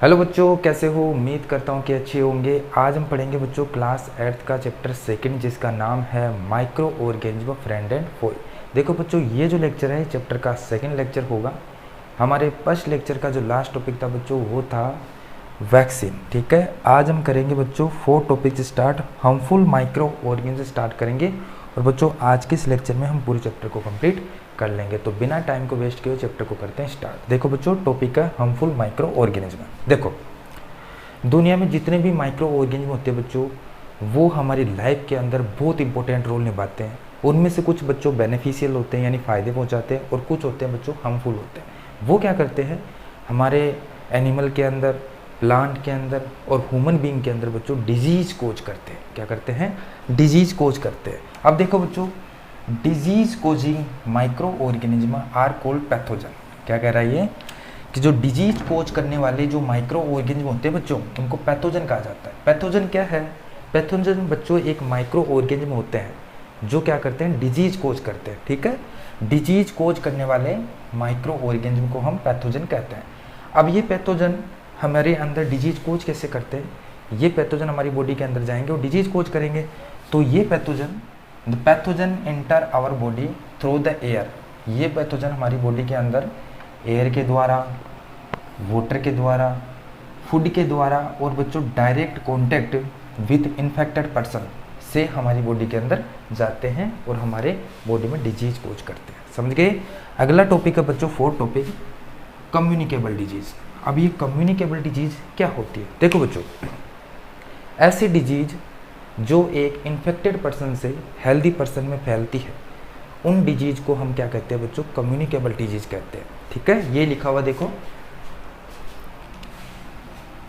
Hello बच्चों, कैसे हो? उम्मीद करता हूँ कि अच्छे होंगे। आज हम पढ़ेंगे बच्चों क्लास 8 का चैप्टर सेकंड, जिसका नाम है micro organism friend and Foy. देखो बच्चों, ये जो लेक्चर है चैप्टर का सेकंड लेक्चर होगा। हमारे फर्स्ट लेक्चर का जो लास्ट टॉपिक था बच्चों वो था वैक्सीन। ठीक है, आज हम करेंगे बच्चों 4 topic start, harmful micro organism start करेंगे। और बच्चों आज के इस लेक्चर में हम पूरे चैप्टर को कंप्लीट कर लेंगे। तो बिना टाइम को वेस्ट किए चैप्टर को करते हैं स्टार्ट। देखो बच्चों, टॉपिक है हार्मफुल माइक्रो ऑर्गेनिज्म। देखो, दुनिया में जितने भी माइक्रो ऑर्गेनिज्म होते हैं बच्चों, वो हमारी लाइफ के अंदर बहुत इंपॉर्टेंट रोल निभाते हैं। उनमें से कुछ बच्चों बेनिफिशियल होते हैं यानी फ़ायदे पहुंचाते हैं, और कुछ होते हैं बच्चों हार्मफुल होते हैं। वो क्या करते हैं, हमारे एनिमल के अंदर, प्लांट के अंदर और ह्यूमन बीइंग के अंदर बच्चों डिजीज कोज करते हैं। क्या करते हैं? डिजीज कोज करते हैं। अब देखो बच्चों, disease causing microorganism are called pathogen. क्या कह रहा है ये कि जो डिजीज कोज करने वाले जो माइक्रो ऑर्गेनिज्म होते हैं बच्चों, उनको पैथोजन कहा जाता है। पैथोजन क्या है? पैथोजन बच्चों एक माइक्रो ऑर्गेनिज्म होते हैं जो क्या करते हैं, डिजीज कोज करते हैं। ठीक है, डिजीज कोज करने वाले माइक्रो ऑर्गेनिज्म को हम पैथोजन कहते हैं। अब ये पैथोजन हमारे अंदर डिजीज कोज कैसे करते हैं? ये पैथोजन हमारी बॉडी के अंदर जाएंगे और डिजीज कोज करेंगे। तो ये pathogen enter our body through the air. ये पैथोजन हमारी बॉडी के अंदर एयर के द्वारा, वाटर के द्वारा, फूड के द्वारा और बच्चों direct contact with infected person से हमारी बॉडी के अंदर जाते हैं और हमारे बॉडी में डिजीज कोज करते हैं। समझ गए? अगला टॉपिक है बच्चों 4 टॉपिक, कम्युनिकेबल डिजीज। अब ये कम्युनिकेबल डिजीज क्या होती है? देखो बच्चों, ऐसी डिजीज जो एक इन्फेक्टेड पर्सन से हेल्दी पर्सन में फैलती है, उन डिजीज को हम क्या कहते हैं बच्चों? कम्युनिकेबल डिजीज कहते हैं। ठीक है, ये लिखा हुआ देखो,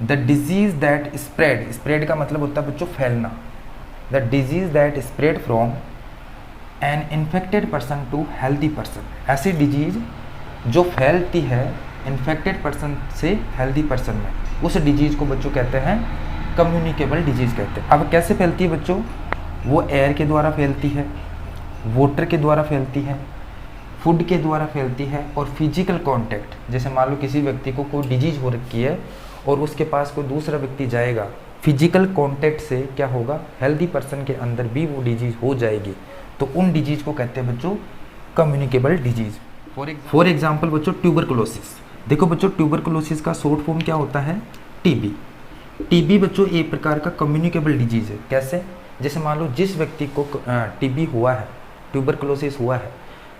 the disease that spread. Spread का मतलब होता है बच्चों फैलना। The disease that spread from an infected person to healthy person. ऐसी डिजीज जो फैलती है इन्फेक्टेड पर्सन से हेल्दी पर्सन में, उस डिजीज को बच्चों कहते हैं कम्युनिकेबल डिजीज कहते हैं। अब कैसे फैलती है बच्चों? वो एयर के द्वारा फैलती है, वाटर के द्वारा फैलती है, फूड के द्वारा फैलती है और फिजिकल कांटेक्ट। जैसे मान लो किसी व्यक्ति को कोई डिजीज हो रखी है और उसके पास कोई दूसरा व्यक्ति जाएगा, फिजिकल कांटेक्ट से क्या होगा, हेल्दी पर्सन के अंदर भी वो डिजीज हो जाएगी। तो उन डिजीज को कहते हैं बच्चों कम्युनिकेबल डिजीज। फॉर एग्जाम्पल बच्चों ट्यूबरकुलोसिस। देखो बच्चों, ट्यूबरकुलोसिस का शॉर्ट फॉर्म क्या होता है? टीबी। टीबी बच्चों एक प्रकार का कम्युनिकेबल डिजीज है। कैसे? जैसे मान लो जिस व्यक्ति को टीबी हुआ है, ट्यूबरकुलोसिस हुआ है,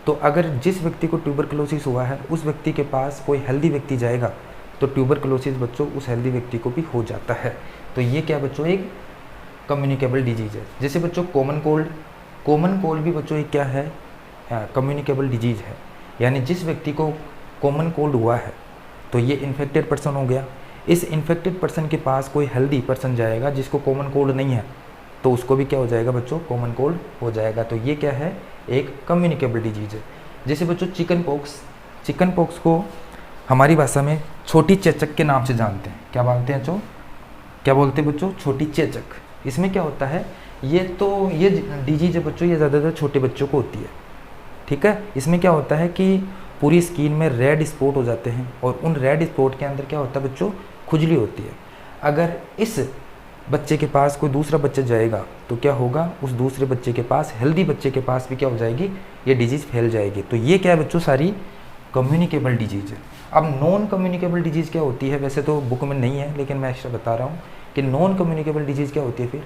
तो अगर जिस व्यक्ति को ट्यूबरकुलोसिस हुआ है उस व्यक्ति के पास कोई हेल्दी व्यक्ति जाएगा तो ट्यूबरकुलोसिस बच्चों उस हेल्दी व्यक्ति को भी हो जाता है। तो ये क्या बच्चों, एक कम्युनिकेबल डिजीज है। जैसे बच्चों कॉमन कोल्ड भी बच्चों एक क्या है, कम्युनिकेबल डिजीज है। यानी जिस व्यक्ति को कॉमन कोल्ड हुआ है तो ये इन्फेक्टेड पर्सन हो गया, इस इन्फेक्टेड पर्सन के पास कोई हेल्दी पर्सन जाएगा जिसको कॉमन कोल्ड नहीं है, तो उसको भी क्या हो जाएगा बच्चों, कॉमन कोल्ड हो जाएगा। तो ये क्या है, एक कम्युनिकेबल डिजीज है। जैसे बच्चों चिकन पॉक्स को हमारी भाषा में छोटी चेचक के नाम से जानते हैं। क्या बोलते हैं क्या बोलते हैं बच्चों? छोटी चेचक। इसमें क्या होता है, ये डिजीज है बच्चों, ये ज़्यादातर छोटे बच्चों को होती है। ठीक है, इसमें क्या होता है कि पूरी स्किन में रेड स्पॉट हो जाते हैं और उन रेड स्पॉट के अंदर क्या होता है बच्चों, खुजली होती है। अगर इस बच्चे के पास कोई दूसरा बच्चा जाएगा तो क्या होगा, उस दूसरे बच्चे के पास, हेल्दी बच्चे के पास भी क्या हो जाएगी, ये डिजीज़ फैल जाएगी। तो ये क्या है बच्चों, सारी कम्युनिकेबल डिजीज है। अब नॉन कम्युनिकेबल डिजीज़ क्या होती है? वैसे तो बुक में नहीं है लेकिन मैं एक्स्ट्रा बता रहा हूँ कि नॉन कम्युनिकेबल डिजीज़ क्या होती है। फिर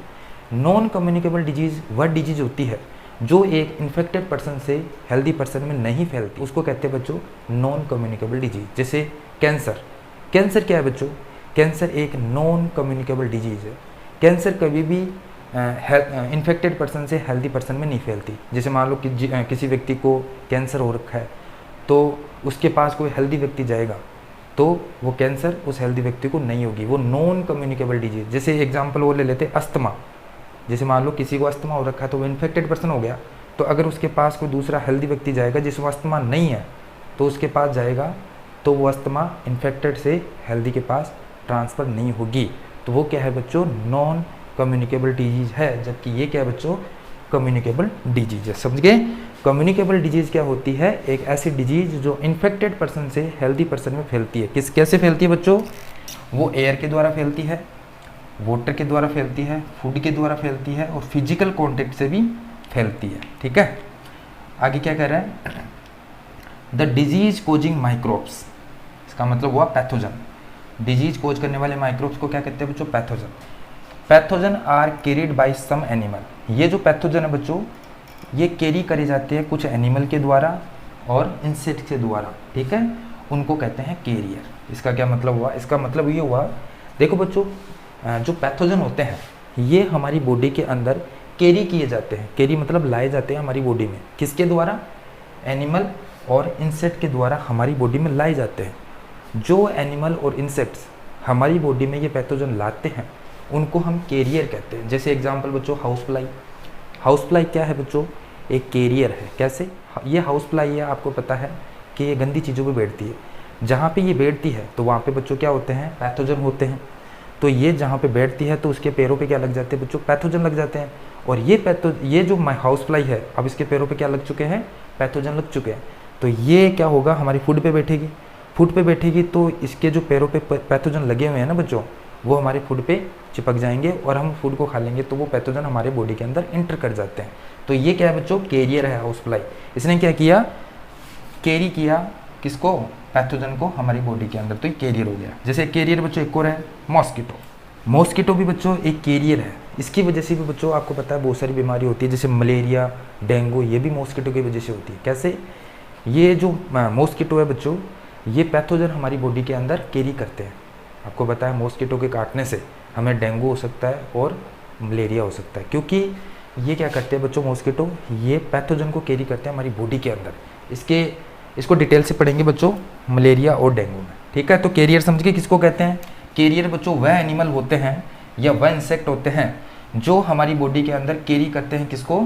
नॉन कम्युनिकेबल डिजीज़ वह डिजीज़ होती है जो एक इन्फेक्टेड पर्सन से हेल्दी पर्सन में नहीं फैलती, उसको कहते हैं बच्चों नॉन कम्युनिकेबल डिजीज। जैसे कैंसर क्या है बच्चों? कैंसर एक नॉन कम्युनिकेबल डिजीज है। कैंसर कभी भी इन्फेक्टेड पर्सन से हेल्दी पर्सन में नहीं फैलती। जैसे मान लो कि किसी व्यक्ति को कैंसर हो रखा है तो उसके पास कोई हेल्दी व्यक्ति जाएगा तो वो कैंसर उस हेल्दी व्यक्ति को नहीं होगी, वो नॉन कम्युनिकेबल डिजीज। जैसे एग्जाम्पल वो ले लेते अस्थमा। जैसे मान लो किसी को अस्थमा हो रखा है तो वो इन्फेक्टेड पर्सन हो गया, तो अगर उसके पास कोई दूसरा हेल्दी व्यक्ति जाएगा जिसको अस्थमा नहीं है तो उसके पास जाएगा तो वो अस्थमा इन्फेक्टेड से हेल्दी के पास ट्रांसफ़र नहीं होगी। तो वो क्या है बच्चों, नॉन कम्युनिकेबल डिजीज है, जबकि ये क्या है बच्चों, कम्युनिकेबल डिजीज है। समझ गए? कम्युनिकेबल डिजीज क्या होती है? एक ऐसी डिजीज जो इन्फेक्टेड पर्सन से हेल्दी पर्सन में फैलती है। कैसे फैलती है बच्चों? वो एयर के द्वारा फैलती है, वाटर के द्वारा फैलती है, फूड के द्वारा फैलती है और फिजिकल कॉन्टेक्ट से भी फैलती है। ठीक है, आगे क्या कह रहा है, द डिजीज कोजिंग माइक्रोब्स, इसका मतलब हुआ पैथोजन। डिजीज कोज करने वाले माइक्रोब्स को क्या कहते हैं बच्चों, pathogen. Pathogen are carried by some animal, ये जो पैथोजन है बच्चों ये कैरी करे जाते हैं कुछ एनिमल के द्वारा और इंसेक्ट के द्वारा। ठीक है, उनको कहते हैं कैरियर। इसका क्या मतलब हुआ, इसका मतलब ये हुआ, देखो बच्चों जो पैथोजन होते हैं ये हमारी बॉडी के अंदर कैरी किए जाते हैं। कैरी मतलब लाए जाते हैं हमारी बॉडी में, किसके द्वारा, एनिमल और इंसेक्ट के द्वारा हमारी बॉडी में लाए जाते हैं। जो एनिमल और इंसेक्ट्स हमारी बॉडी में ये पैथोजन लाते हैं उनको हम कैरियर कहते हैं। जैसे एग्जांपल बच्चों हाउस फ्लाई, हाउस फ्लाई क्या है बच्चों, एक कैरियर है। कैसे, ये हाउस फ्लाई है, आपको पता है कि ये गंदी चीज़ों पे बैठती है। जहाँ पे ये बैठती है तो वहाँ पे बच्चों क्या होते हैं, पैथोजन होते हैं। तो ये जहाँ पे बैठती है तो उसके पैरों पे क्या लग जाते हैं बच्चों, पैथोजन लग जाते हैं। और ये जो हाउस फ्लाई है अब इसके पैरों पे क्या लग चुके हैं, पैथोजन लग चुके हैं। तो ये क्या होगा, हमारी फूड पे बैठेगी, फूड पे बैठेगी तो इसके जो पैरों पे पैथोजन लगे हुए हैं ना बच्चों, वो हमारे फूड पे चिपक जाएंगे और हम फूड को खा लेंगे तो वो पैथोजन हमारे बॉडी के अंदर इंटर कर जाते हैं। तो ये क्या है बच्चों, कैरियर है हाउस फ्लाई। इसने क्या किया, कैरी किया किसको, पैथोजन को हमारी बॉडी के अंदर, तो ये कैरियर हो गया। जैसे कैरियर बच्चों एक और है मॉस्किटो, मॉस्किटो भी बच्चों एक कैरियर है। इसकी वजह से भी बच्चों आपको पता है बहुत सारी बीमारी होती है, जैसे मलेरिया, डेंगू, ये भी मॉस्किटो की वजह से होती है। कैसे, ये जो मॉस्किटो है बच्चों ये पैथोजन हमारी बॉडी के अंदर कैरी करते हैं। आपको पता है मॉस्किटो के काटने से हमें डेंगू हो सकता है और मलेरिया हो सकता है, क्योंकि ये क्या करते हैं बच्चों, मॉस्किटो ये पैथोजन को कैरी करते हैं हमारी बॉडी के अंदर। इसको डिटेल से पढ़ेंगे बच्चों मलेरिया और डेंगू में। ठीक है, तो कैरियर समझ के किसको कहते हैं, कैरियर बच्चों वह एनिमल होते हैं या वह इंसेक्ट होते हैं जो हमारी बॉडी के अंदर कैरी करते हैं किसको,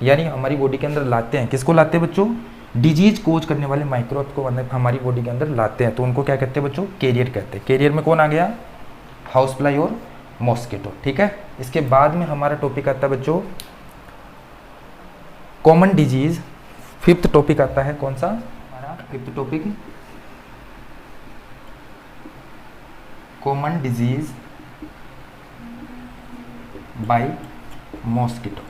यानी हमारी बॉडी के अंदर लाते हैं, किसको लाते हैं बच्चों, डिजीज कोज करने वाले माइक्रोब को हमारी बॉडी के अंदर लाते हैं, तो उनको क्या कहते हैं बच्चों, कैरियर कहते हैं। कैरियर में कौन आ गया, हाउस फ्लाई और मॉस्किटो। ठीक है, इसके बाद में हमारा टॉपिक आता है बच्चों कॉमन डिजीज। फिफ्थ टॉपिक आता है, कौन सा हमारा fifth topic, common disease bye mosquito.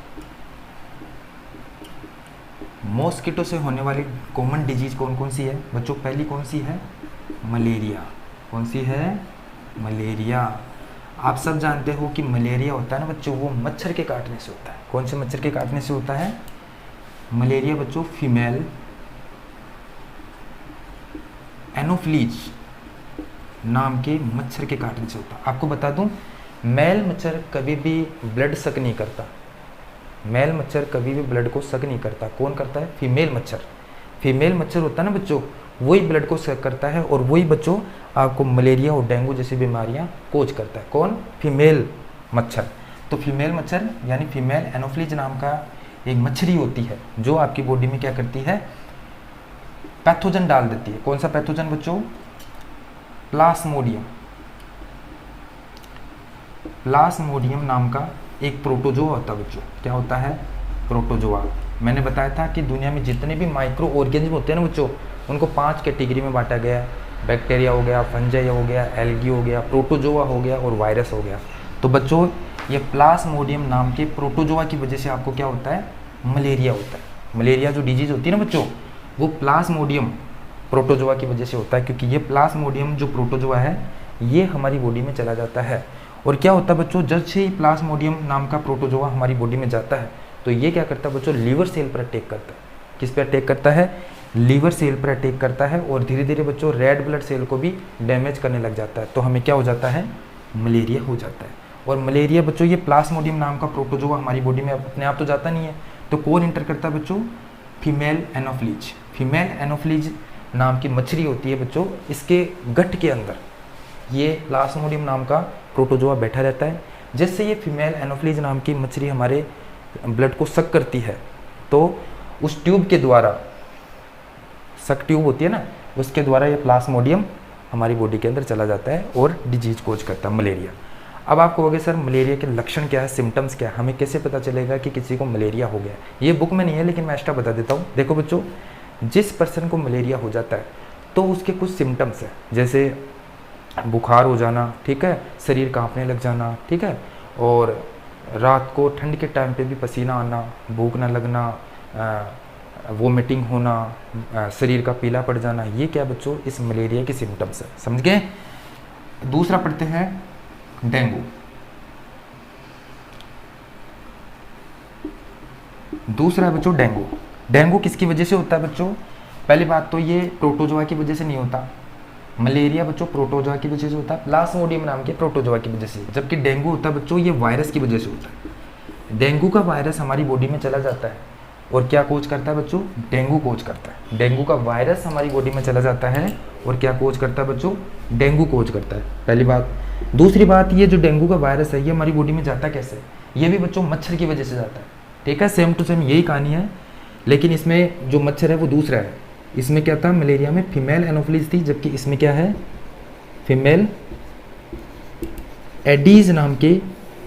Mosquito से होने वाली कॉमन डिजीज कौन कौन सी है बच्चों, पहली कौन सी है, मलेरिया। कौन सी है, मलेरिया। आप सब जानते हो कि मलेरिया होता है ना बच्चों, वो मच्छर के काटने से होता है। कौन से मच्छर के काटने से होता है, मलेरिया बच्चों फीमेल एनोफ्लीज नाम के मच्छर के काटने से होता है। आपको बता दूं मेल मच्छर कभी भी ब्लड सक नहीं करता, मेल मच्छर कभी भी ब्लड को सक नहीं करता। कौन करता है, फीमेल मच्छर। फीमेल मच्छर होता है ना बच्चों, वही ब्लड को सक करता है और वही बच्चों आपको मलेरिया और डेंगू जैसी बीमारियां कोज करता है। कौन, फीमेल मच्छर। तो फीमेल मच्छर यानी फीमेल एनोफ्लीज नाम का एक मच्छरी होती है जो आपकी बॉडी में क्या करती है, पैथोजन डाल देती है। कौन सा पैथोजन बच्चों, प्लाज्मोडियम। प्लाज्मोडियम नाम का एक प्रोटोजोआ होता है बच्चों। क्या होता है, प्रोटोजोआ। मैंने बताया था कि दुनिया में जितने भी माइक्रो ऑर्गेनिज्म होते हैं ना बच्चों, उनको 5 कैटेगरी में बांटा गया है। बैक्टीरिया हो गया, फंजाई हो गया, एल्गी हो गया, प्रोटोजोआ हो गया और वायरस हो गया। तो बच्चों ये प्लाज्मोडियम नाम के प्रोटोजोआ की वजह से आपको क्या होता है, मलेरिया होता है। मलेरिया जो डिजीज होती है ना बच्चों, वो प्लाज्मोडियम प्रोटोजोआ की वजह से होता है, क्योंकि ये प्लाज्मोडियम जो प्रोटोजोआ है ये हमारी बॉडी में चला जाता है। और क्या होता है बच्चों, जब से ही प्लाज्मोडियम नाम का प्रोटोजोआ हमारी बॉडी में जाता है तो ये क्या करता है बच्चों, लीवर सेल पर अटैक करता है। किस पे अटैक करता है, लीवर सेल पर अटैक करता है और धीरे धीरे बच्चों रेड ब्लड सेल को भी डैमेज करने लग जाता है। तो हमें क्या हो जाता है, मलेरिया हो जाता है। और मलेरिया बच्चों ये प्लाज्मोडियम नाम का प्रोटोजोआ हमारी बॉडी में अपने आप तो जाता नहीं है, तो कौन इंटर करता है बच्चों, फीमेल एनोफ्लीज। फीमेल एनोफ्लीज नाम की मछली होती है बच्चों, इसके गट के अंदर ये प्लाज्मोडियम नाम का प्रोटोजोआ बैठा रहता है। जैसे ये फीमेल एनोफ्लीज नाम की मछली हमारे ब्लड को सक करती है तो उस ट्यूब के द्वारा, सक ट्यूब होती है ना, उसके द्वारा ये प्लाज्मोडियम हमारी बॉडी के अंदर चला जाता है और डिजीज कोज करता है, मलेरिया। अब आपको कहोगे सर मलेरिया के लक्षण क्या है, सिम्टम्स क्या है, हमें कैसे पता चलेगा कि किसी को मलेरिया हो गया। ये बुक में नहीं है लेकिन मैं एक्स्ट्रा बता देता हूँ। देखो बच्चों, जिस पर्सन को मलेरिया हो जाता है तो उसके कुछ सिम्टम्स हैं, जैसे बुखार हो जाना, ठीक है, शरीर कांपने लग जाना, ठीक है, और रात को ठंड के टाइम पे भी पसीना आना, भूख ना लगना, वोमिटिंग होना, शरीर का पीला पड़ जाना, ये क्या बच्चों इस मलेरिया के सिम्टम्स है, समझ गए। दूसरा पढ़ते हैं डेंगू। दूसरा है बच्चों डेंगू। डेंगू किसकी वजह से होता है बच्चों? पहली बात तो ये प्रोटोजोआ की वजह से नहीं होता। मलेरिया बच्चों प्रोटोजोआ की वजह से होता है, प्लाज्मोडियम नाम के प्रोटोजोआ की वजह से, जबकि डेंगू होता है बच्चों ये वायरस की वजह से होता है। डेंगू का वायरस हमारी बॉडी में चला जाता है और क्या कोज करता है बच्चों? डेंगू कोज करता है। डेंगू का वायरस हमारी बॉडी में चला जाता है और क्या कोज करता है बच्चों? डेंगू कोज करता है, पहली बात। दूसरी बात, ये जो डेंगू का वायरस है ये हमारी बॉडी में जाता कैसे? ये भी बच्चों मच्छर की वजह से जाता है, ठीक है, सेम टू सेम यही कहानी है, लेकिन इसमें जो मच्छर है वो दूसरा है। इसमें क्या था? मलेरिया में फीमेल एनोफिलीज थी, जबकि इसमें क्या है? फीमेल एडीज नाम के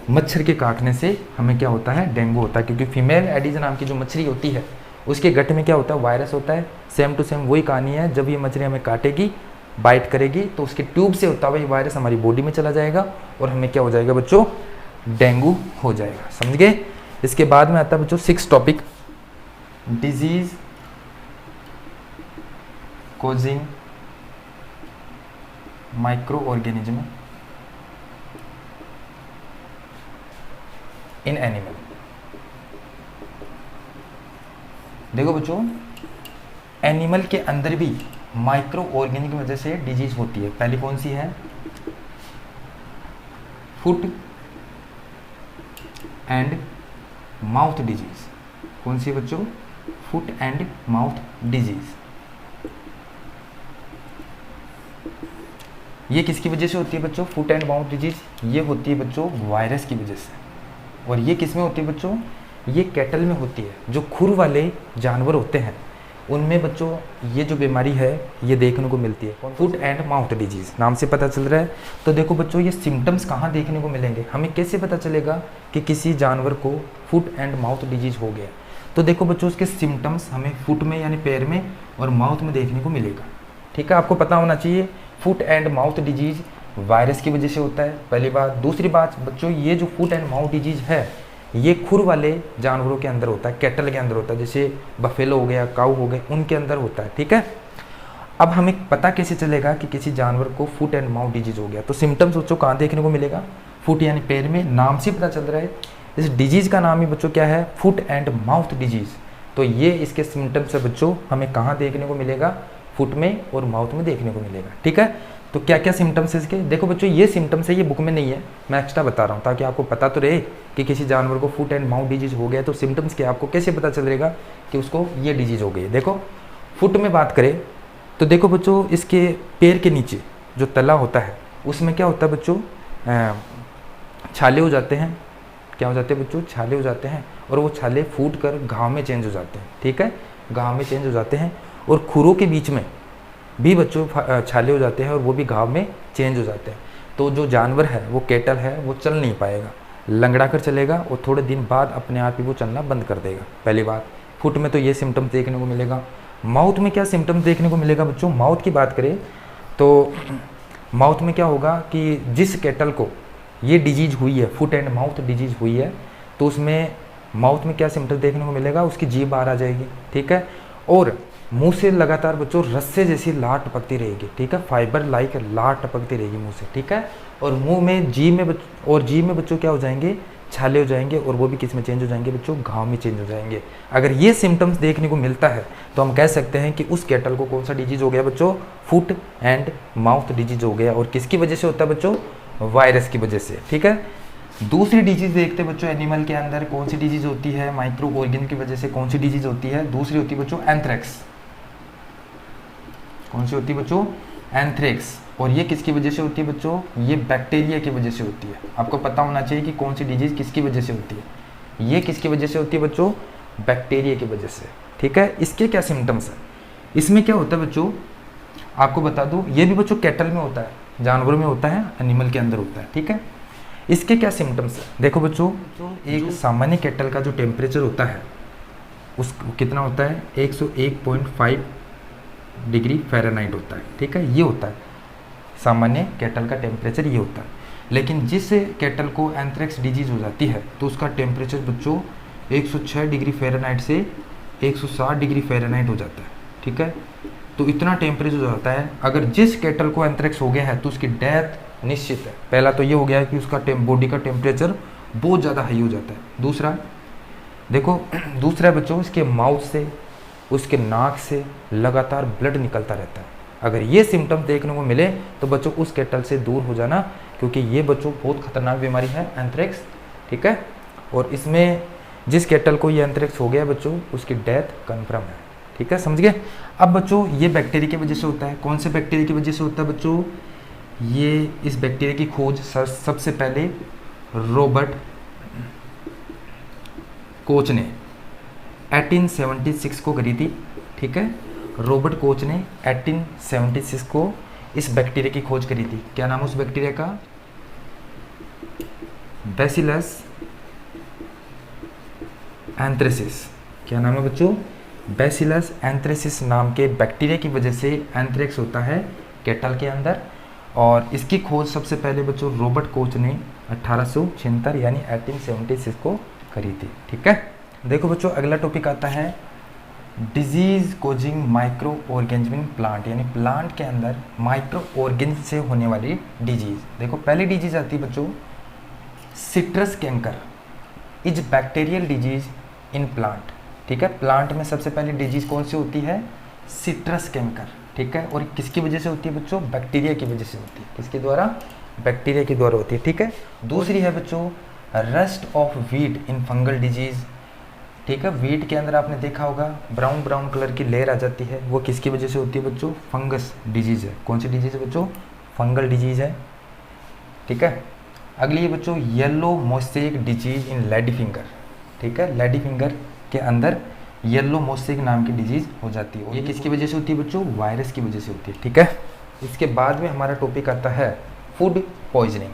मच्छर के काटने से हमें क्या होता है? डेंगू होता है, क्योंकि फीमेल एडीज नाम की जो मछली होती है उसके गट में क्या होता है? वायरस होता है। सेम टू सेम वही कहानी है, जब ये मछली हमें काटेगी, बाइट करेगी, तो उसके ट्यूब से होता हुआ ये वायरस हमारी बॉडी में चला जाएगा और हमें क्या हो जाएगा बच्चों? डेंगू हो जाएगा, समझ गए। इसके बाद में आता है बच्चों 6 topic, disease causing micro organism in animal. देखो बच्चों, एनिमल के अंदर भी माइक्रो ऑर्गेनिज्म की वजह से डिजीज होती है। पहली कौन सी है? Foot and mouth disease. कौन सी है बच्चों? Foot and mouth disease. ये किसकी वजह से होती है बच्चों? फुट एंड माउथ डिजीज ये होती है बच्चों वायरस की वजह से। और ये किस में होती है बच्चों? ये कैटल में होती है। जो खुर वाले जानवर होते हैं उनमें बच्चों ये जो बीमारी है ये देखने को मिलती है, फुट एंड माउथ डिजीज, नाम से पता चल रहा है। तो देखो बच्चों, ये सिम्टम्स कहाँ देखने को मिलेंगे? हमें कैसे पता चलेगा कि किसी जानवर को फुट एंड माउथ डिजीज हो गया? तो देखो बच्चों, उसके सिम्टम्स हमें फुट में यानी पैर में और माउथ में देखने को मिलेगा, ठीक है। आपको पता होना चाहिए foot and mouth disease virus की वजह से होता है, पहली बात। दूसरी बात बच्चों, ये जो फुट एंड माउथ डिजीज है ये खुर वाले जानवरों के अंदर होता है, कैटल के अंदर होता है, जैसे बफेलो हो गया, काऊ हो गए, उनके अंदर होता है, ठीक है। अब हमें पता कैसे चलेगा कि किसी जानवर को फुट एंड माउथ डिजीज हो गया? तो सिम्टम्स बच्चों कहाँ देखने को मिलेगा? फुट यानी पैर में, नाम से पता चल रहा है। इस डिजीज का नाम ही बच्चों क्या है? Foot and mouth disease. तो ये इसके सिम्टम्स है बच्चों, हमें कहाँ देखने को मिलेगा? फुट में और माउथ में देखने को मिलेगा, ठीक है। तो क्या क्या सिम्टम्स है इसके? देखो बच्चों, ये सिम्टम्स है, ये बुक में नहीं है, मैं एक्स्ट्रा बता रहा हूँ ताकि आपको पता तो रहे कि किसी जानवर को फुट एंड माउथ डिजीज हो गया। तो सिम्टम्स क्या, आपको कैसे पता चलेगा कि उसको ये डिजीज हो गई? देखो, फुट में बात करें तो देखो बच्चों, इसके पैर के नीचे जो तला होता है उसमें क्या होता है बच्चों? छाले हो जाते हैं। क्या हो जाते हैं बच्चों? छाले हो जाते हैं, और वो छाले फूट कर घाव में चेंज हो जाते हैं, ठीक है, घाव में चेंज हो जाते हैं। और खुरों के बीच में भी बच्चों छाले हो जाते हैं और वो भी घाव में चेंज हो जाते हैं। तो जो जानवर है वो कैटल है, वो चल नहीं पाएगा, लंगड़ा कर चलेगा और थोड़े दिन बाद अपने आप ही वो चलना बंद कर देगा, पहली बात। फुट में तो ये सिम्टम्स देखने को मिलेगा। माउथ में क्या सिम्टम्स देखने को मिलेगा बच्चों? माउथ की बात करें तो माउथ में क्या होगा कि जिस कैटल को ये डिजीज हुई है, फुट एंड माउथ डिजीज हुई है, तो उसमें माउथ में क्या सिम्टम्स देखने को मिलेगा? उसकी जीभ बाहर आ जाएगी, ठीक है, और मुंह से लगातार बच्चों रस्से जैसी लाट टपकती रहेगी, ठीक है, फाइबर लाइक लाट टपकती रहेगी मुंह से, ठीक है। और मुंह में, जीभ में बच्चों क्या हो जाएंगे? छाले हो जाएंगे, और वो भी किस में चेंज हो जाएंगे बच्चों? घाव में चेंज हो जाएंगे। अगर ये सिम्टम्स देखने को मिलता है तो हम कह सकते हैं कि उस कैटल को कौन सा डिजीज हो गया बच्चों? फुट एंड माउथ डिजीज हो गया। और किसकी वजह से होता है बच्चों? वायरस की वजह से, ठीक है। दूसरी डिजीज देखते हैं बच्चों, एनिमल के अंदर कौन सी डिजीज होती है? माइक्रो ऑर्गेनिज्म की वजह से कौन सी डिजीज होती है? दूसरी होती है बच्चों एंथ्रेक्स। कौन सी होती है बच्चों? एंथ्रेक्स। और ये किसकी वजह से होती है बच्चों? ये बैक्टीरिया की वजह से होती है। आपको पता होना चाहिए कि कौन सी डिजीज किसकी वजह से होती है। ये किसकी वजह से होती है बच्चों? बैक्टीरिया की वजह से, ठीक है। इसके क्या सिम्टम्स है? इसमें क्या होता है बच्चों, आपको बता दूं, ये भी बच्चों कैटल में होता है, जानवरों में होता है, एनिमल के अंदर होता है, ठीक है। इसके क्या सिम्टम्स है? देखो बच्चों, एक सामान्य कैटल का जो टेम्परेचर होता है उस कितना होता है? 101.5 डिग्री फ़ारेनहाइट होता है, ठीक है, ये होता है। सामान्य कैटल का टेम्परेचर ये होता है। लेकिन जिस कैटल को एंथ्रेक्स डिजीज हो जाती है तो उसका टेम्परेचर बच्चों 106 डिग्री फ़ारेनहाइट से 160 डिग्री फ़ारेनहाइट हो जाता है, ठीक है। तो इतना टेम्परेचर हो जाता है। अगर जिस कैटल को एंथ्रेक्स हो गया है तो उसकी डेथ निश्चित है। पहला तो ये हो गया है कि उसका बॉडी का टेम्परेचर बहुत ज़्यादा हाई हो जाता है। दूसरा देखो, दूसरा बच्चों इसके माउथ से, उसके नाक से लगातार ब्लड निकलता रहता है। अगर ये सिम्टम देखने को मिले तो बच्चों उस कैटल से दूर हो जाना, क्योंकि ये बच्चों बहुत खतरनाक बीमारी है एंथ्रेक्स, ठीक है। और इसमें जिस कैटल को ये एंथ्रेक्स हो गया बच्चों उसकी डेथ कन्फर्म है, ठीक है, समझ गए। अब बच्चों ये बैक्टीरिया की वजह से होता है। कौन से बैक्टीरिया की वजह से होता है बच्चों? ये इस बैक्टीरिया की खोज सबसे पहले रॉबर्ट कोच ने 1876 को करी थी, ठीक है। रॉबर्ट कोच ने 1876 को इस बैक्टीरिया की खोज करी थी। क्या नाम है उस बैक्टीरिया का? Bacillus anthracis. क्या नाम है बच्चों? बैसिलस एंथ्रेसिस नाम के बैक्टीरिया की वजह से एंथ्रेक्स होता है कैटल के अंदर। और इसकी खोज सबसे पहले बच्चों रॉबर्ट कोच ने 1876 यानी 1876 को करी थी, ठीक है। देखो बच्चों अगला टॉपिक आता है disease causing micro organism in plant, यानी प्लांट के अंदर माइक्रो ऑर्गेनिज्म से होने वाली डिजीज। देखो पहली डिजीज आती है बच्चों citrus canker is bacterial disease in plant, ठीक है। प्लांट में सबसे पहली डिजीज कौन सी होती है? सिट्रस कैंकर, ठीक है। और किसकी वजह से होती है बच्चों? बैक्टीरिया की वजह से होती है। किसके द्वारा? बैक्टीरिया के द्वारा होती है, ठीक है। दूसरी है बच्चों rust of wheat in fungal disease, ठीक है। व्हीट के अंदर आपने देखा होगा ब्राउन ब्राउन कलर की लेयर आ जाती है, वो किसकी वजह से होती है बच्चों? फंगस डिजीज है। कौन सी डिजीज है बच्चों? फंगल डिजीज है, ठीक है। अगली है बच्चों yellow mosaic disease in lady finger, ठीक है। लेडी फिंगर के अंदर येलो मोसेक नाम की डिजीज हो जाती है। ये किसकी वजह से होती है बच्चों? वायरस की वजह से होती है, ठीक है। इसके बाद में हमारा टॉपिक आता है फूड पॉइजनिंग।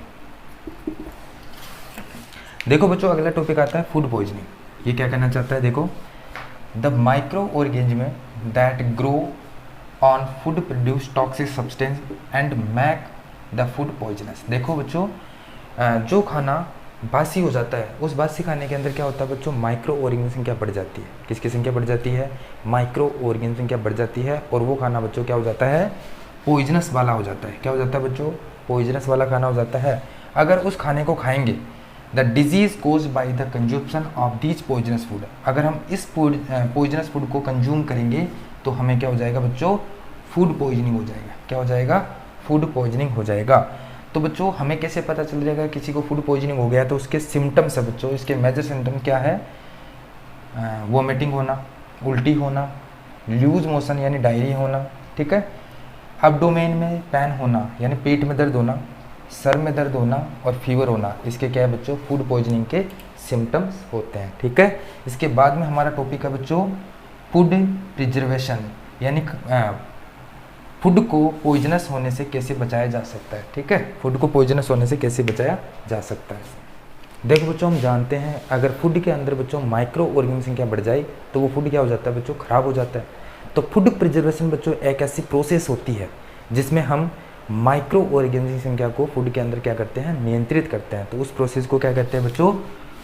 देखो बच्चों अगला टॉपिक आता है फूड पॉइजनिंग। ये क्या कहना चाहता है? देखो the micro organism that grow on food produce toxic substance and make the food poisonous. देखो बच्चों जो खाना बासी हो जाता है उस बासी खाने के अंदर क्या होता है बच्चों? माइक्रो ऑर्गेनिज्म की संख्या बढ़ जाती है। किसकी संख्या बढ़ जाती है? माइक्रो ऑर्गेनिज्म की संख्या बढ़ जाती है। और वो खाना बच्चों क्या हो जाता है? पॉइजनस वाला हो जाता है। क्या हो जाता है बच्चों? पॉइजनस वाला खाना हो जाता है। अगर उस खाने को खाएंगे the disease cause by the consumption of these poisonous food, अगर हम इस पॉइजनस फूड को कंज्यूम करेंगे तो हमें क्या हो जाएगा बच्चों? फूड पॉइजनिंग हो जाएगा। क्या हो जाएगा? फूड पॉइजनिंग हो जाएगा। तो बच्चों हमें कैसे पता चल जाएगा किसी को फूड पॉइजनिंग हो गया? तो उसके सिम्टम्स है बच्चों, इसके मेजर सिम्टम क्या है? वोमिटिंग होना, उल्टी होना, लूज मोशन यानी डायरिया होना, ठीक है। एब्डोमेन में पेन होना यानी पेट में दर्द होना, सर में दर्द होना और फीवर होना, इसके क्या है बच्चों? फूड पॉइजनिंग के सिम्टम्स होते हैं, ठीक है। इसके बाद में हमारा टॉपिक है बच्चों फूड प्रिजर्वेशन, यानी फूड को पॉइजनस होने से कैसे बचाया जा सकता है, ठीक है। फूड को पॉइजनस होने से कैसे बचाया जा सकता है? देखो बच्चों हम जानते हैं अगर फूड के अंदर बच्चों माइक्रो ऑर्गेनिज्म संख्या बढ़ जाए तो वो फूड क्या हो जाता है बच्चों? खराब हो जाता है। तो फूड प्रिजर्वेशन बच्चों एक ऐसी प्रोसेस होती है जिसमें हम माइक्रो ऑर्गेनिज्म की संख्या को फूड के अंदर क्या करते हैं? नियंत्रित करते हैं। तो उस प्रोसेस को क्या कहते हैं बच्चों?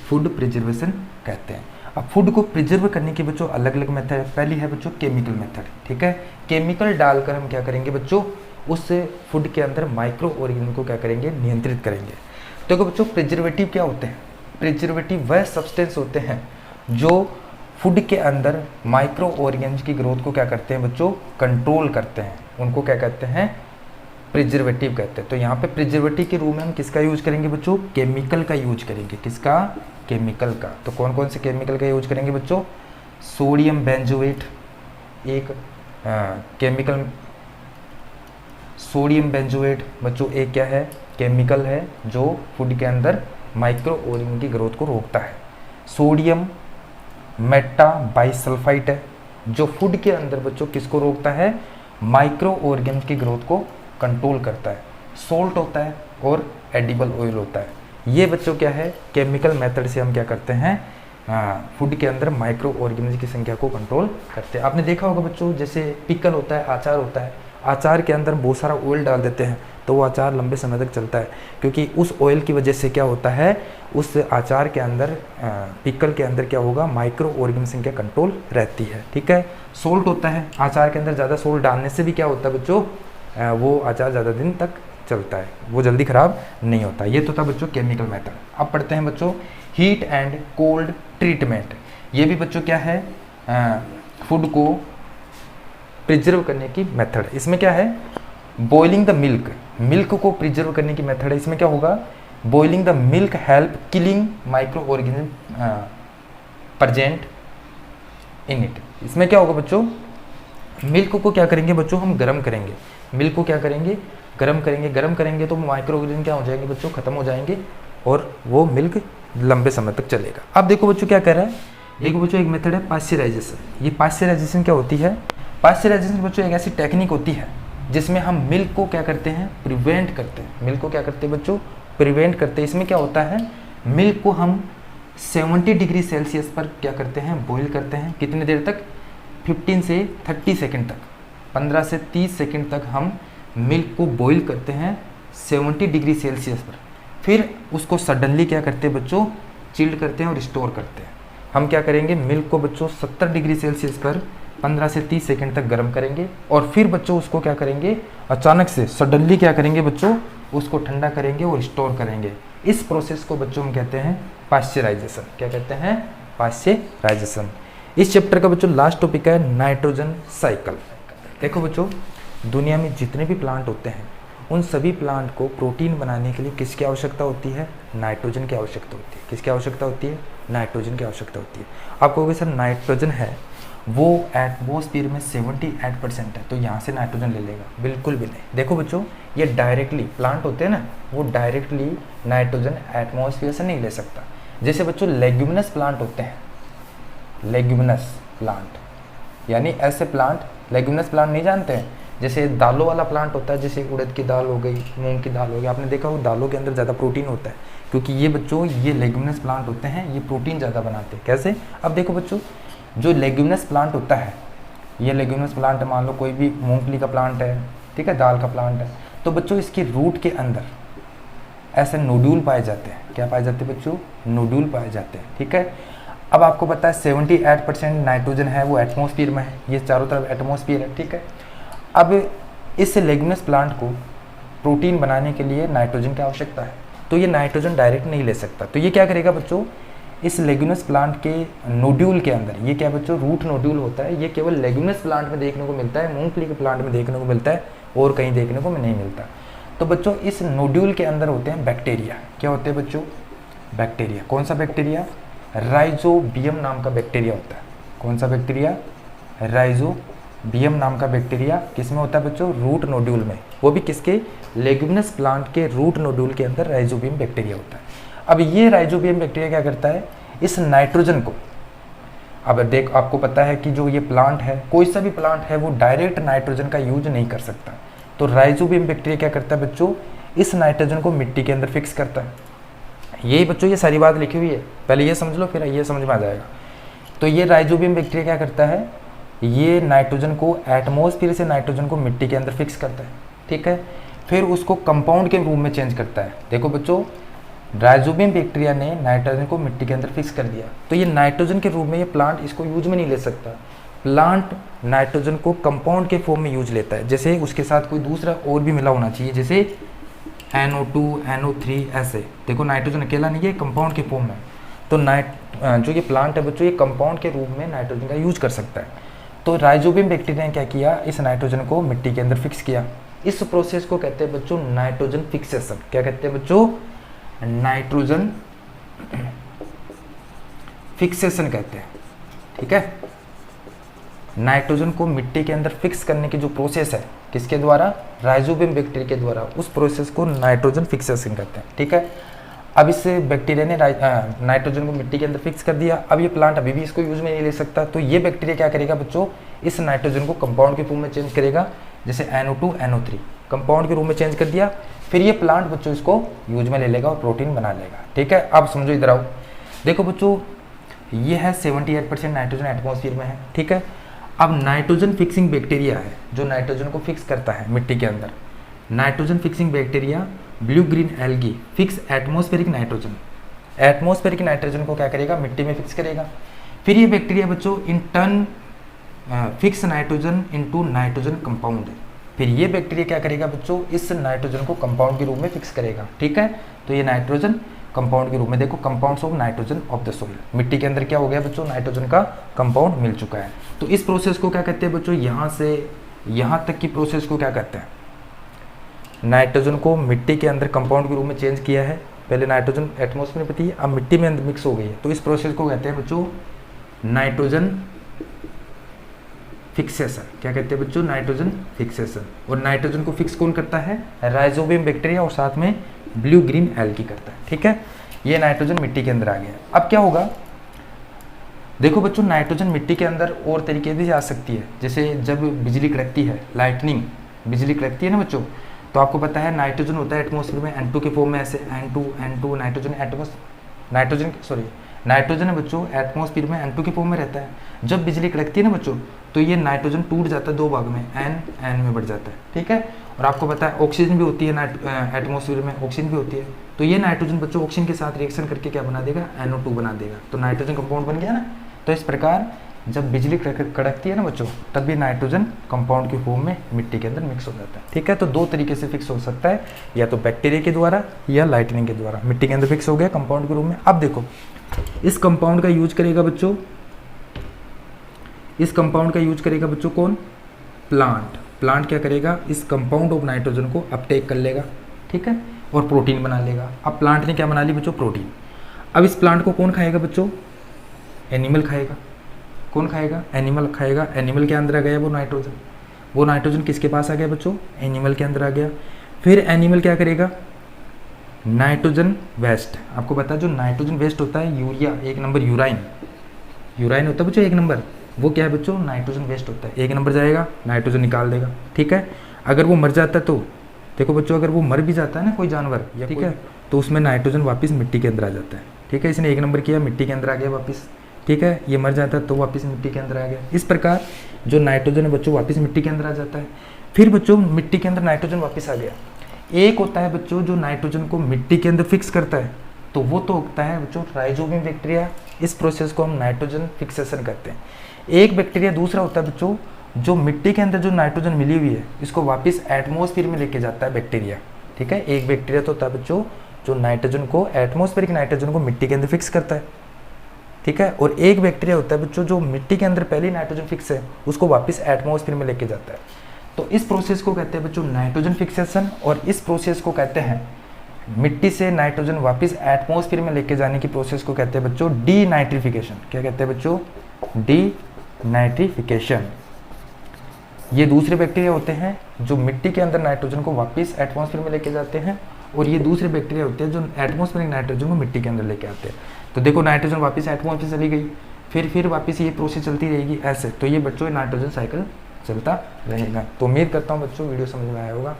फूड प्रिजर्वेशन कहते हैं। अब फूड को प्रिजर्व करने के बच्चों अलग अलग मेथड है। पहली है बच्चों केमिकल मेथड, ठीक है। केमिकल डालकर हम क्या करेंगे बच्चों? उस फूड के अंदर माइक्रो ऑर्गेनिज्म को क्या करेंगे? नियंत्रित करेंगे। तो बच्चों प्रिजर्वेटिव क्या होते हैं? प्रिजर्वेटिव वह सब्सटेंस होते हैं जो फूड के अंदर माइक्रो ऑर्गेनिज्म की ग्रोथ को क्या करते हैं बच्चों? कंट्रोल करते हैं। उनको क्या कहते हैं? प्रिजर्वेटिव कहते हैं। तो यहाँ पे प्रिजर्वेटिव के रूप में हम किसका यूज करेंगे बच्चों? केमिकल का यूज करेंगे। किसका? केमिकल का। तो कौन कौन से केमिकल का यूज करेंगे बच्चों? सोडियम बेंजोएट एक केमिकल, सोडियम बेंजोएट बच्चों एक क्या है? केमिकल है जो फूड के अंदर माइक्रो ऑर्गेनिज्म की ग्रोथ को रोकता है। सोडियम मेटा बाइसल्फाइट है जो फूड के अंदर बच्चों किसको रोकता है? माइक्रो ऑर्गेनिज्म की ग्रोथ को कंट्रोल करता है। सोल्ट होता है और एडिबल ऑयल होता है। ये बच्चों क्या है? केमिकल मेथड से हम क्या करते हैं? फूड के अंदर माइक्रो ऑर्गेनिज्म की संख्या को कंट्रोल करते हैं। आपने देखा होगा बच्चों जैसे पिकल होता है, अचार होता है, अचार के अंदर बहुत सारा ऑयल डाल देते हैं तो वो अचार लंबे समय तक चलता है, क्योंकि उस ऑयल की वजह से क्या होता है, उस अचार के अंदर पिकल के अंदर क्या होगा, माइक्रो ऑर्गेनिज्म का कंट्रोल रहती है। ठीक है, सोल्ट होता है अचार के अंदर, ज़्यादा सोल्ट डालने से भी क्या होता है बच्चों, वो अचार ज़्यादा दिन तक चलता है, वो जल्दी ख़राब नहीं होता। ये तो था बच्चों केमिकल मेथड। अब पढ़ते हैं बच्चों हीट एंड कोल्ड ट्रीटमेंट। ये भी बच्चों क्या है, फूड को प्रिजर्व करने की मेथड। इसमें क्या है, बॉइलिंग द मिल्क, मिल्क को प्रिजर्व करने की मेथड है। इसमें क्या होगा, boiling the milk help killing micro organism present in it. इसमें क्या होगा बच्चों, मिल्क को क्या करेंगे बच्चों, हम गर्म करेंगे, मिल्क को क्या करेंगे, गर्म करेंगे, गर्म करेंगे तो माइक्रो ऑर्गेनिज्म क्या हो जाएंगे बच्चों, खत्म हो जाएंगे और वो मिल्क लंबे समय तक चलेगा। अब देखो बच्चों क्या कर रहा है, देखो बच्चों एक मेथड है पाश्चराइजेशन। ये पाश्चराइजेशन क्या होती है, पाश्चराइजेशन बच्चों एक ऐसी टेक्निक होती है जिसमें हम मिल्क को क्या करते हैं, प्रिवेंट करते हैं। मिल्क को क्या करते हैं बच्चों, प्रिवेंट करते हैं। इसमें क्या होता है, मिल्क को हम 70 डिग्री सेल्सियस पर क्या करते हैं, बॉईल करते हैं। कितनी देर तक, 15 से 30 सेकंड तक, 15 से 30 सेकंड तक हम मिल्क को बॉईल करते हैं 70 डिग्री सेल्सियस पर। फिर उसको सडनली क्या करते हैं बच्चों, चिल्ड करते हैं और स्टोर करते हैं। हम क्या करेंगे, मिल्क को बच्चों 70 डिग्री सेल्सियस पर 15 से 30 सेकंड तक गर्म करेंगे और फिर बच्चों उसको क्या करेंगे, अचानक से सडनली क्या करेंगे बच्चों, उसको ठंडा करेंगे और स्टोर करेंगे। इस प्रोसेस को बच्चों हम कहते हैं पाश्चराइजेशन। क्या कहते हैं, पाश्चराइजेशन। इस चैप्टर का बच्चों लास्ट टॉपिक है नाइट्रोजन साइकिल। देखो बच्चों, दुनिया में जितने भी प्लांट होते हैं उन सभी प्लांट को प्रोटीन बनाने के लिए किसकी आवश्यकता होती है, नाइट्रोजन की आवश्यकता होती है। किसकी आवश्यकता होती है, नाइट्रोजन की आवश्यकता होती है। आप कहोगे सर नाइट्रोजन है वो एटमॉस्फेयर में 78% है तो यहाँ से नाइट्रोजन ले लेगा, बिल्कुल भी नहीं। देखो बच्चों, ये डायरेक्टली प्लांट होते हैं ना, वो डायरेक्टली नाइट्रोजन एटमॉस्फेयर से नहीं ले सकता। जैसे बच्चों लेग्यूमिनस प्लांट होते हैं, लेग्यूमिनस प्लांट यानी ऐसे प्लांट, लेग्यूमिनस प्लांट नहीं जानते हैं, जैसे दालों वाला प्लांट होता है, जैसे उड़द की दाल हो गई, मूंग की दाल हो गई, आपने देखा वो दालों के अंदर ज़्यादा प्रोटीन होता है, क्योंकि ये बच्चों ये लेग्यूमिनस प्लांट होते हैं, ये प्रोटीन ज़्यादा बनाते हैं। कैसे, अब देखो बच्चों, जो लेग्यूमिनस प्लांट होता है, ये लेग्यूमिनस प्लांट मान लो कोई भी मूंगफली का प्लांट है, ठीक है, दाल का प्लांट है, तो बच्चों इसकी रूट के अंदर ऐसे नोड्यूल पाए जाते हैं। क्या पाए जाते हैं बच्चों, नोड्यूल पाए जाते हैं। ठीक है, अब आपको पता है 78% नाइट्रोजन है वो एटमॉस्फेयर में है, ये चारों तरफ एटमॉस्फेयर है। ठीक है, अब इस लेग्यूमिनस प्लांट को प्रोटीन बनाने के लिए नाइट्रोजन की आवश्यकता है, तो ये नाइट्रोजन डायरेक्ट नहीं ले सकता। तो ये क्या करेगा बच्चों, इस लेग्यूमिनस प्लांट के नोड्यूल के अंदर, ये क्या बच्चों, रूट नोड्यूल होता है, ये केवल लेग्यूमिनस प्लांट में देखने को मिलता है, मूंगफली के प्लांट में देखने को मिलता है और कहीं देखने को नहीं मिलता। तो बच्चों इस नोड्यूल के अंदर होते हैं बैक्टीरिया। क्या होते हैं बच्चों, बैक्टीरिया। कौन सा बैक्टीरिया, राइजोबियम नाम का बैक्टीरिया होता है। कौन सा बैक्टीरिया, राइजोबियम नाम का बैक्टीरिया किसमें होता है बच्चों, रूट नोड्यूल में, वो भी किसके, लेग्यूमिनस प्लांट के रूट नोड्यूल के अंदर राइजोबियम बैक्टीरिया होता है। अब ये राइजोबियम बैक्टीरिया क्या करता है, इस नाइट्रोजन को, अब देख आपको पता है कि जो ये प्लांट है, कोई सा भी प्लांट है वो डायरेक्ट नाइट्रोजन का यूज नहीं कर सकता, तो राइजोबियम बैक्टीरिया क्या करता है बच्चों, इस नाइट्रोजन को मिट्टी के अंदर फिक्स करता है। यही बच्चों ये सारी बात लिखी हुई है, पहले ये समझ लो फिर ये समझ में आ जाएगा। तो ये राइजोबियम बैक्टीरिया क्या करता है, ये नाइट्रोजन को, एटमॉस्फेयर से नाइट्रोजन को मिट्टी के अंदर फिक्स करता है। ठीक है, फिर उसको कंपाउंड के रूप में चेंज करता है। देखो बच्चों, राइजोबियम बैक्टीरिया ने नाइट्रोजन को मिट्टी के अंदर फिक्स कर दिया, तो ये नाइट्रोजन के रूप में ये प्लांट इसको यूज में नहीं ले सकता। प्लांट नाइट्रोजन को कंपाउंड के फॉर्म में यूज लेता है, जैसे उसके साथ कोई दूसरा और भी मिला होना चाहिए, जैसे NO2 NO3 ऐसे। देखो नाइट्रोजन अकेला नहीं है, कंपाउंड के फॉर्म में, तो जो ये प्लांट है बच्चों, ये कंपाउंड के रूप में नाइट्रोजन का यूज कर सकता है। तो राइजोबियम बैक्टीरिया ने क्या किया, इस नाइट्रोजन को मिट्टी के अंदर फिक्स किया। इस प्रोसेस को कहते हैं बच्चों नाइट्रोजन फिक्सेशन। क्या कहते हैं बच्चों, नाइट्रोजन फिक्सेशन कहते हैं। ठीक है, नाइट्रोजन को मिट्टी के अंदर फिक्स करने की जो प्रोसेस है, किसके द्वारा, राइजोबियम बैक्टीरिया के द्वारा, उस प्रोसेस को नाइट्रोजन फिक्सेशन कहते हैं। ठीक है, अब इस बैक्टीरिया ने नाइट्रोजन को मिट्टी के अंदर फिक्स कर दिया। अब ये प्लांट अभी भी इसको यूज में नहीं ले सकता, तो ये बैक्टीरिया क्या करेगा बच्चों, इस नाइट्रोजन को कंपाउंड के फॉर्म में चेंज करेगा, जैसे NO2 NO3 कंपाउंड के रूप में चेंज कर दिया। फिर ये प्लांट बच्चों इसको यूज में ले लेगा और प्रोटीन बना लेगा। ठीक है, अब समझो, इधर आओ, देखो बच्चों, ये है 78% नाइट्रोजन एटमॉस्फेयर में है। ठीक है, अब नाइट्रोजन फिक्सिंग बैक्टीरिया है जो नाइट्रोजन को फिक्स करता है मिट्टी के अंदर, nitrogen fixing bacteria blue green algae fix atmospheric nitrogen. Atmospheric nitrogen को क्या करेगा, मिट्टी में फिक्स करेगा। फिर ये बैक्टीरिया बच्चों in turn fix nitrogen into nitrogen compound. फिर ये बैक्टीरिया क्या करेगा बच्चों, इस नाइट्रोजन को कंपाउंड के रूप में फिक्स करेगा। ठीक है, तो ये नाइट्रोजन कंपाउंड के रूप में, देखो compounds of nitrogen of the soil, मिट्टी के अंदर क्या हो गया बच्चों, नाइट्रोजन का कंपाउंड मिल चुका है। तो इस प्रोसेस को क्या कहते हैं बच्चों, यहाँ से यहाँ तक की प्रोसेस को क्या कहते हैं, नाइट्रोजन को मिट्टी के अंदर कंपाउंड के रूप में चेंज किया है। पहले नाइट्रोजन एटमॉस्फेयर में थी, अब मिट्टी में मिक्स हो गई है, तो इस प्रोसेस को कहते हैं बच्चों नाइट्रोजन फिक्सेशन। क्या कहते हैं बच्चों, नाइट्रोजन फिक्सेशन। और नाइट्रोजन को फिक्स कौन करता है, राइजोबियम बैक्टीरिया और साथ में ब्लू ग्रीन एल्गी करता है। ठीक है, ये नाइट्रोजन मिट्टी के अंदर आ गया। अब क्या होगा, देखो बच्चों नाइट्रोजन मिट्टी के अंदर और तरीके भी आ सकती है, जैसे जब बिजली कड़कती है, लाइटनिंग, बिजली कड़कती है ना बच्चों, तो आपको पता है नाइट्रोजन होता है एटमॉस्फेयर में N2 के फॉर्म में, ऐसे N2 नाइट्रोजन है बच्चों एटमॉस्फेयर में N2 के फॉर्म में रहता है। जब बिजली कड़कती है ना बच्चों, तो ये नाइट्रोजन टूट जाता है दो भाग में, N में बढ़ जाता है। ठीक है, और आपको पता है ऑक्सीजन भी होती है एटमॉस्फेयर में, ऑक्सीजन भी होती है, तो ये नाइट्रोजन बच्चों ऑक्सीजन के साथ रिएक्शन करके क्या बना देगा, NO2 बना देगा, तो नाइट्रोजन कंपाउंड बन गया ना। तो इस प्रकार जब बिजली कड़कती है ना बच्चों, तब भी नाइट्रोजन कंपाउंड के फॉर्म में मिट्टी के अंदर मिक्स हो जाता है। ठीक है, तो दो तरीके से फिक्स हो सकता है, या तो बैक्टीरिया के द्वारा या लाइटनिंग के द्वारा। मिट्टी के अंदर फिक्स हो गया कंपाउंड के रूप में। अब देखो इस कंपाउंड का यूज करेगा बच्चों, इस कंपाउंड का यूज करेगा बच्चों कौन, प्लांट। प्लांट क्या करेगा, इस कंपाउंड ऑफ नाइट्रोजन को अपटेक कर लेगा। ठीक है, और प्रोटीन बना लेगा। अब प्लांट ने क्या बना ली बच्चों, प्रोटीन। अब इस प्लांट को कौन खाएगा बच्चों, एनिमल खाएगा। कौन खाएगा, एनिमल खाएगा। एनिमल के अंदर आ गया वो नाइट्रोजन, वो नाइट्रोजन किसके पास आ गया बच्चों, एनिमल के अंदर आ गया। फिर एनिमल क्या करेगा, नाइट्रोजन वेस्ट। आपको पता है जो नाइट्रोजन वेस्ट होता है, यूरिया, एक नंबर यूराइन, यूराइन होता है बच्चों एक नंबर, वो क्या है बच्चों, नाइट्रोजन वेस्ट होता है। एक नंबर जाएगा, नाइट्रोजन निकाल देगा। ठीक है, अगर वो मर जाता है तो देखो बच्चों, अगर वो मर भी जाता है ना कोई जानवर, या ठीक है, तो उसमें नाइट्रोजन वापस मिट्टी के अंदर आ जाता है। ठीक है, इसने एक नंबर किया, मिट्टी के अंदर आ गया वापस। ठीक है, ये मर जाता है तो वापस मिट्टी के अंदर आ गया। इस प्रकार जो नाइट्रोजन है बच्चों वापस मिट्टी के अंदर आ जाता है। फिर बच्चों मिट्टी के अंदर नाइट्रोजन वापस आ गया। एक होता है बच्चों जो नाइट्रोजन को मिट्टी के अंदर फिक्स करता है, तो वो तो होता है बच्चों राइजोबियम बैक्टीरिया। इस प्रोसेस को हम नाइट्रोजन फिक्सेशन कहते हैं। एक बैक्टीरिया दूसरा होता है बच्चों जो मिट्टी के अंदर जो नाइट्रोजन मिली हुई है इसको वापस एटमॉस्फेयर में लेके जाता है बैक्टीरिया। ठीक है, एक बैक्टीरिया तो होता है बच्चों जो नाइट्रोजन को, एटमॉस्फेरिक नाइट्रोजन को मिट्टी के अंदर फिक्स करता है। ठीक है, और एक बैक्टीरिया होता है बच्चों जो मिट्टी के अंदर पहले ही नाइट्रोजन फिक्स है उसको वापस एटमॉस्फेयर में लेके जाता है। तो इस प्रोसेस को कहते हैं बच्चों नाइट्रोजन फिक्सेशन, और इस प्रोसेस को कहते हैं मिट्टी से नाइट्रोजन वापस एटमॉस्फेयर में लेके जाने की प्रोसेस को कहते हैं बच्चों डीनाइट्रिफिकेशन। क्या कहते हैं बच्चों, डीनाइट्रिफिकेशन। ये दूसरे बैक्टीरिया होते हैं जो मिट्टी के अंदर नाइट्रोजन को वापस एटमॉस्फेयर में लेके जाते हैं, और ये दूसरे बैक्टीरिया होते हैं जो एटमॉस्फेरिक नाइट्रोजन को मिट्टी के अंदर लेके आते हैं। तो देखो नाइट्रोजन वापस एटमॉस्फेयर चली गई, फिर वापस ये प्रोसेस चलती रहेगी ऐसे। तो ये बच्चों नाइट्रोजन साइकिल चलता रहेगा। तो उम्मीद करता हूँ बच्चों वीडियो समझ में आया होगा।